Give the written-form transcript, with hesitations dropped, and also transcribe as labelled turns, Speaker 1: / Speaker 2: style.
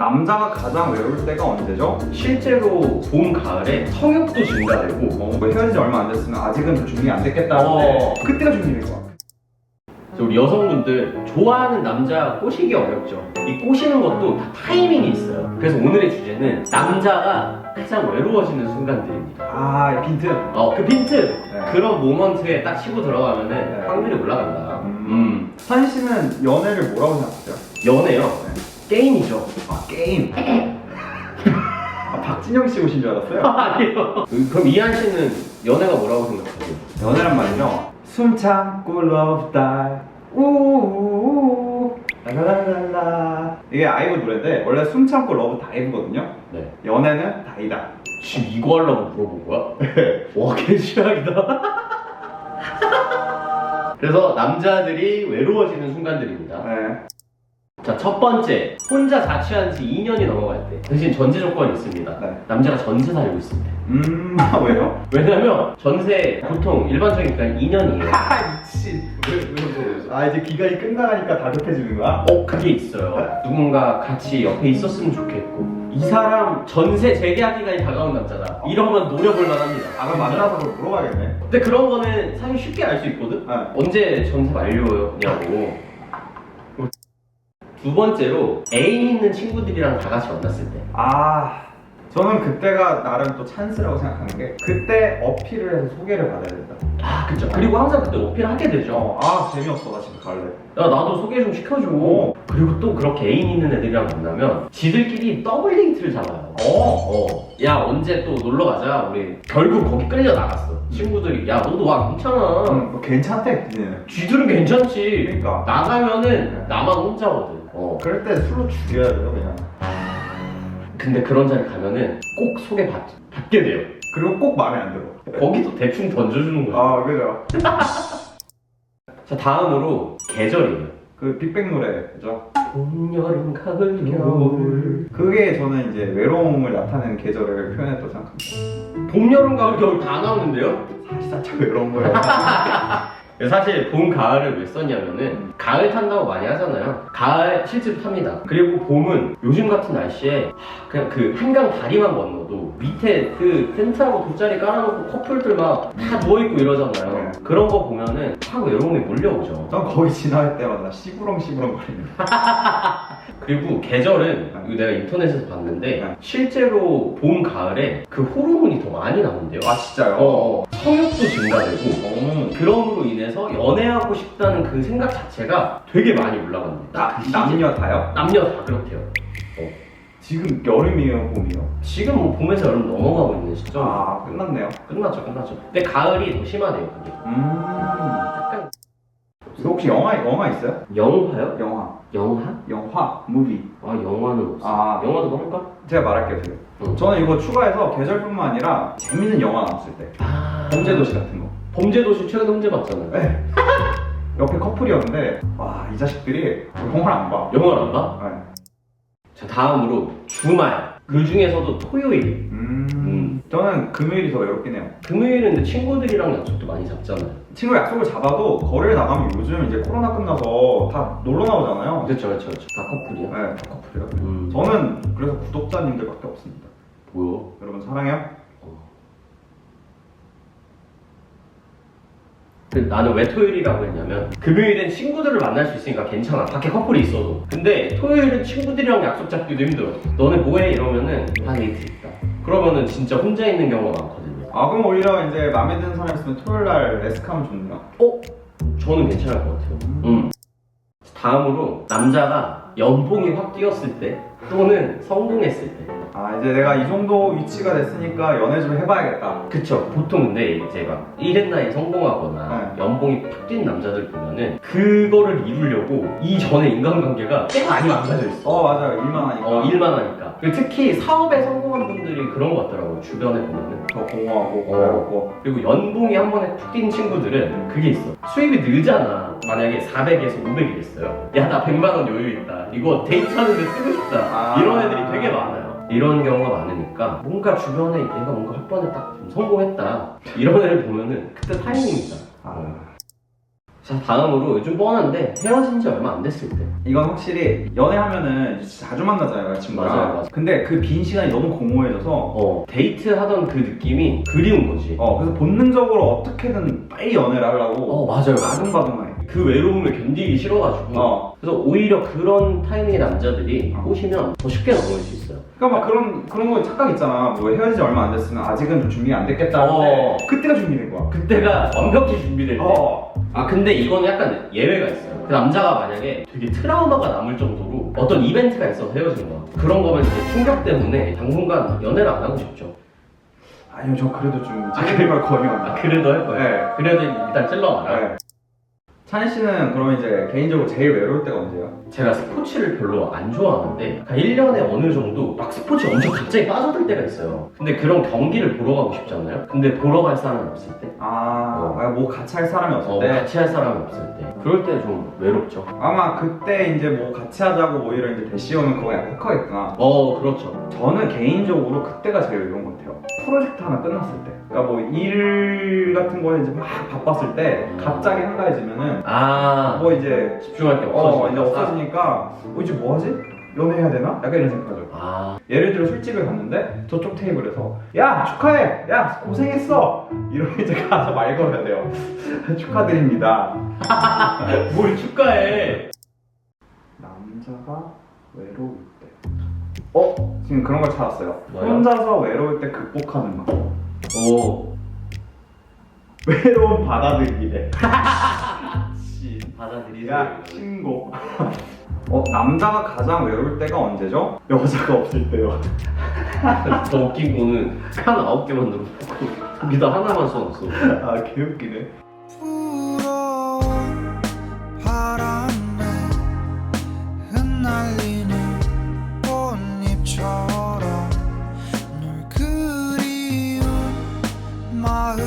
Speaker 1: 남자가 가장 외로울 때가 언제죠?
Speaker 2: 실제로 봄, 가을에 성욕도 증가되고
Speaker 1: 뭐 헤어진 지 얼마 안 됐으면 아직은 준비 안 됐겠다는데 그때가 준비될 거야.
Speaker 2: 우리 여성분들 좋아하는 남자 꼬시기 어렵죠. 이 꼬시는 것도 다 타이밍이 있어요. 그래서 오늘의 주제는 남자가 가장 외로워지는 순간들입니다.
Speaker 1: 아, 빈트.
Speaker 2: 그 빈트!
Speaker 1: 네.
Speaker 2: 그런 모먼트에 딱 치고 들어가면은
Speaker 1: 네.
Speaker 2: 확률이 올라간다.
Speaker 1: 산희 씨는 연애를 뭐라고 생각하세요?
Speaker 2: 연애요? 게임이죠.
Speaker 1: 아, 게임. 아, 박진영 씨 오신 줄 알았어요.
Speaker 2: 아니요. 그럼 이한 씨는 연애가 뭐라고 생각하세요?
Speaker 1: 연애란 말이죠. 숨 참고 love die. 우우우. 라라라라. 이게 아이브 노래인데 원래 숨 참고 love die거든요.
Speaker 2: 네.
Speaker 1: 연애는 다이다.
Speaker 2: 지금 이거 하려고 물어본 거야? 와, 개취향이다. 그래서 남자들이 외로워지는 순간들입니다.
Speaker 1: 네.
Speaker 2: 자, 첫 번째. 혼자 자취한 지 2년이 넘어갈 때. 대신 전제 조건이 있습니다.
Speaker 1: 네.
Speaker 2: 남자가 전세 살고 있을 때.
Speaker 1: 왜요?
Speaker 2: 왜냐면 전세 보통 일반적이니까 2년이에요.
Speaker 1: 아, 미친. 아, 이제 기간이 끝나가니까 다급해지는 거야?
Speaker 2: 그게 있어요. 누군가 같이 옆에 있었으면 좋겠고. 이 사람 전세 재계약 기간이 다가온 남자다. 이러면 노려볼 만합니다.
Speaker 1: 아, 그럼 만나서 그걸 물어봐야겠네.
Speaker 2: 근데 그런 거는 사실 쉽게 알 수 있거든?
Speaker 1: 네.
Speaker 2: 언제 전세 만료냐고. 두 번째로 애인 있는 친구들이랑 다 같이 만났을 때.
Speaker 1: 아, 저는 그때가 나름 또 찬스라고 생각하는 게 그때 어필을 해서 소개를 받아야 된다.
Speaker 2: 그쵸. 그리고 항상 그때 어필을 하게 되죠.
Speaker 1: 재미없어, 나 집에 갈래.
Speaker 2: 야, 나도 소개 좀 시켜줘. 그리고 또 그렇게 애인 있는 애들이랑 만나면 지들끼리 더블 데이트를 잡아요. 야, 언제 또 놀러 가자. 우리 결국 거기 끌려 나갔어. 친구들이 야, 너도 와, 괜찮아.
Speaker 1: 뭐 괜찮대, 그냥.
Speaker 2: 쥐들은 괜찮지.
Speaker 1: 그러니까.
Speaker 2: 나가면은 나만 혼자거든.
Speaker 1: 그럴 때 술로 죽여야 돼요, 그냥.
Speaker 2: 근데 그런 자리 가면은 꼭 소개받게 돼요.
Speaker 1: 그리고 꼭 마음에 안 들어.
Speaker 2: 거기도 대충 던져주는 거죠.
Speaker 1: 아, 그죠.
Speaker 2: 자, 다음으로 계절이에요.
Speaker 1: 그 빅뱅 노래, 그죠?
Speaker 2: 봄, 여름, 가을, 겨울.
Speaker 1: 그게 저는 이제 외로움을 나타내는 계절을 표현했다고 생각합니다.
Speaker 2: 봄, 여름, 가을, 겨울 다 나오는데요?
Speaker 1: 사실 살짝 외로운 거예요.
Speaker 2: 사실 봄, 가을을 왜 썼냐면은 가을 탄다고 많이 하잖아요. 가을 실제로 탑니다. 그리고 봄은 요즘 같은 날씨에 그냥 그 한강 다리만 건너도 밑에 그 텐트하고 돗자리 깔아놓고 커플들 막 다 누워있고 이러잖아요.
Speaker 1: 네.
Speaker 2: 그런 거 보면은 확 외로움이 몰려오죠.
Speaker 1: 전 거기 지나갈 때마다 시부렁시부렁 거립니다.
Speaker 2: 그리고 계절은 이거 내가 인터넷에서 봤는데
Speaker 1: 네.
Speaker 2: 실제로 봄, 가을에 그 호르몬이 더 많이 나온대요.
Speaker 1: 아, 진짜요?
Speaker 2: 성욕도 증가되고 그럼으로 인해서 연애하고 싶다는 그 생각 자체가 되게 많이 올라갑니다.
Speaker 1: 남녀 다요?
Speaker 2: 남녀 다 그렇대요.
Speaker 1: 지금 여름이에요, 봄이요?
Speaker 2: 지금 뭐 봄에서 여름 넘어가고 있는 시점.
Speaker 1: 아, 끝났네요.
Speaker 2: 끝났죠. 근데 가을이 더 심하대요, 그게. 약간
Speaker 1: 이거 혹시 영화 있어요?
Speaker 2: 영화요?
Speaker 1: 영화, 무비.
Speaker 2: 영화는 없어. 영화도 뭐 할까?
Speaker 1: 제가 말할게요, 지금. 저는 이거 추가해서 계절뿐만 아니라 재밌는 영화 나왔을 때. 범죄도시 같은 거.
Speaker 2: 범죄도시 최근에 혼자 봤잖아요.
Speaker 1: 네. 옆에 커플이었는데, 와, 이 자식들이 영화를 안 봐.
Speaker 2: 영화를 안 봐?
Speaker 1: 네.
Speaker 2: 자, 다음으로 주말. 그 중에서도 토요일.
Speaker 1: 저는 금요일이 더 외롭긴 해요.
Speaker 2: 금요일은 근데 친구들이랑 약속도 많이 잡잖아요.
Speaker 1: 친구 약속을 잡아도 거리를 나가면 요즘 이제 코로나 끝나서 다 놀러 나오잖아요.
Speaker 2: 그렇죠. 다 커플이야?
Speaker 1: 네, 다 커플이요. 저는 그래서 구독자님들밖에 없습니다.
Speaker 2: 뭐야?
Speaker 1: 여러분 사랑해요?
Speaker 2: 나는 왜 토요일이라고 했냐면 금요일엔 친구들을 만날 수 있으니까 괜찮아. 밖에 커플이 있어도. 근데 토요일은 친구들이랑 약속 잡기도 힘들어. 너네 뭐해? 이러면은 다 데이트 있다. 그러면은 진짜 혼자 있는 경우가 많거든요.
Speaker 1: 그럼 오히려 이제 마음에 드는 사람 있으면 토요일날 레스카면 좋네요.
Speaker 2: 저는 괜찮을 것 같아요. 다음으로 남자가 연봉이 확 뛰었을 때 또는 성공했을 때.
Speaker 1: 이제 내가 이 정도 위치가 됐으니까 연애 좀 해봐야겠다.
Speaker 2: 그쵸. 보통 근데 이제 막 일했나에 성공하거나 연봉이 팍 뛴 남자들 보면은 그거를 이루려고 이전에 인간관계가 꽤 많이 망가져 있어.
Speaker 1: 맞아요. 일만 하니까.
Speaker 2: 일만 하니까. 그리고 특히 사업에 성공한 분들이 그런 것 같더라고요. 주변에 보면은.
Speaker 1: 더 공허하고 외롭고.
Speaker 2: 그리고 연봉이 한 번에 푹 뛴 친구들은 그게 있어. 수입이 늘잖아. 만약에 400에서 500이랬어요. 야, 나 100만 원 여유 있다. 이거 데이트하는데 쓰고 싶다. 이런 애들이 되게 많아요. 이런 경우가 많으니까 뭔가 주변에 얘가 뭔가 한 번에 딱 좀 성공했다. 이런 애를 보면은 그때 타이밍이다. 자, 다음으로 요즘 뻔한데 헤어진 지 얼마 안 됐을 때.
Speaker 1: 이건 확실히 연애하면은 자주 만나잖아요, 친구랑.
Speaker 2: 맞아요.
Speaker 1: 근데 그 빈 시간이 너무 공허해져서
Speaker 2: 데이트하던 그 느낌이 그리운 거지.
Speaker 1: 그래서 본능적으로 어떻게든 빨리 연애를 하려고
Speaker 2: 맞아요.
Speaker 1: 아둥바둥해.
Speaker 2: 그 외로움을 견디기 싫어가지고. 그래서 오히려 그런 타이밍의 남자들이 꼬시면 더 쉽게 넘어올 수 있어요.
Speaker 1: 그러니까 막 그런 거 착각 있잖아. 뭐 헤어진 지 얼마 안 됐으면 아직은 좀 준비가 안 됐겠다는데 그때가 준비된 거야.
Speaker 2: 그때가 완벽히 준비될 때. 근데 이거는 약간 예외가 있어요. 그 남자가 만약에 되게 트라우마가 남을 정도로 어떤 이벤트가 있어서 헤어진 거야. 그런 거면 이제 충격 때문에 당분간 연애를 안 하고 싶죠.
Speaker 1: 아니요, 저 그래도 좀 찔리는 걸 거의 없나.
Speaker 2: 그래도 할 거예요.
Speaker 1: 네.
Speaker 2: 그래도 일단 찔러봐라.
Speaker 1: 네. 찬희 씨는 그러면 이제 개인적으로 제일 외로울 때가 언제예요?
Speaker 2: 제가 스포츠를 별로 안 좋아하는데 1년에 어느 정도 막 스포츠 엄청 갑자기 빠져들 때가 있어요. 근데 그런 경기를 보러 가고 싶잖아요. 근데 보러 갈 사람이 없을 때,
Speaker 1: 뭐 같이 할 사람이 없을 때?
Speaker 2: 같이 할 사람이 없을 때, 그럴 때 좀 외롭죠.
Speaker 1: 아마 그때 이제 뭐 같이 하자고 오히려 이제 대시 오면 그거 약간 혹하겠구나.
Speaker 2: 그렇죠.
Speaker 1: 저는 개인적으로 그때가 제일 외로운 것 같아요. 프로젝트 하나 끝났을 때. 그러니까 뭐 일 같은 거에 이제 막 바빴을 때 갑자기 한가해지면은 뭐 이제
Speaker 2: 집중할 게 없어지니까.
Speaker 1: 이제 없어지니까 이제 뭐 하지? 연애해야 되나? 약간 이런 생각하죠. 예를 들어 술집에 갔는데 저쪽 테이블에서 야 축하해! 야 고생했어! 이렇게 이제 가서 말 걸어야 돼요. 축하드립니다.
Speaker 2: 뭘 축하해?
Speaker 1: 남자가 외로울 때 지금 그런 걸 찾았어요.
Speaker 2: 뭐요?
Speaker 1: 혼자서 외로울 때 극복하는 방법. 외로움 받아들이래.
Speaker 2: 받아들이세요.
Speaker 1: 야 신고. 남자가 가장 외로울 때가 언제죠? 여자가 없을 때요.
Speaker 2: 더 웃긴 거는 칸 9개 만들어놓고 거기다 하나만 써놨어.
Speaker 1: 개웃기네.
Speaker 3: 불어온 바람에 흩날리는 꽃잎처럼 널 그리운 마음